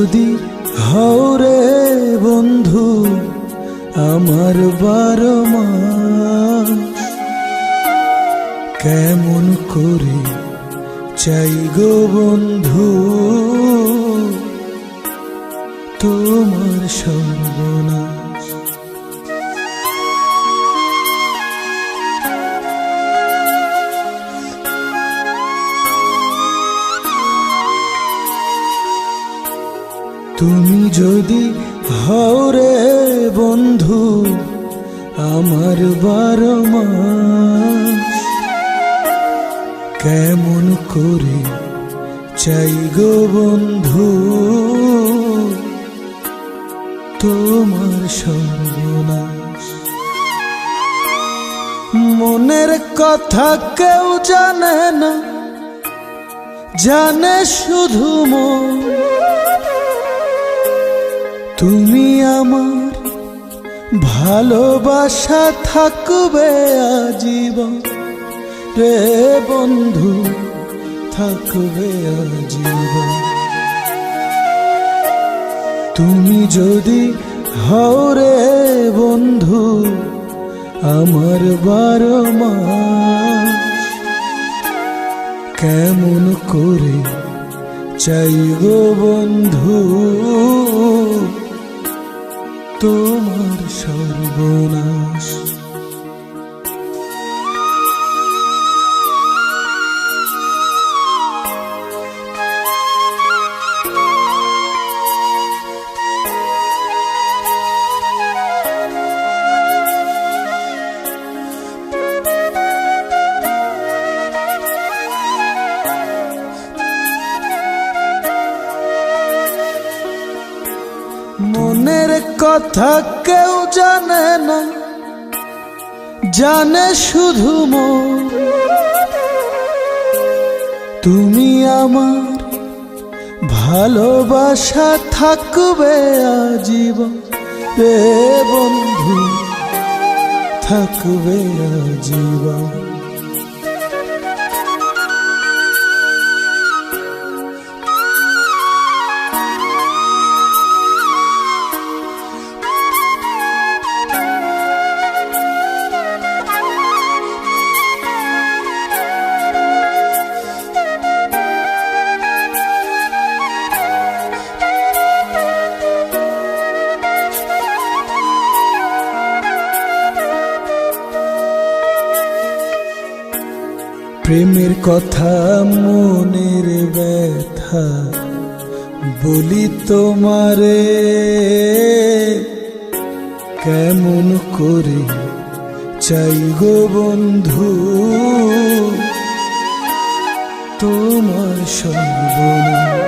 যদি হও রে বন্ধু আমার 12 মাস, কেমন করে চাই গো বন্ধু তোমার সর্বনাশ। তুমি যদি হও রে বন্ধু আমার 12 মাস, কেমন করে চাই গো বন্ধু তোমার সর্বনাশ। মনের কথা কেউ জানে না, জানে শুধু মন। তুমি আমার ভালোবাসা থাকবে আজীবন রে বন্ধু, থাকবে আজীবন। তুমি যদি হও রে বন্ধু আমার 12 মাস, কেমন করে চাই গো বন্ধু তোমার সর্বনাশ। মনের কথা কেউ জানে না, জানে শুধু মন। তুমি আমার ভালোবাসা থাকবে আজীবন রে বন্ধু, থাকবে আজীবন। প্রেমের কথা মনের ব্যথা বলি তোমারে, কেমন করে চাই গো বন্ধু তোমার সর্বনাশ।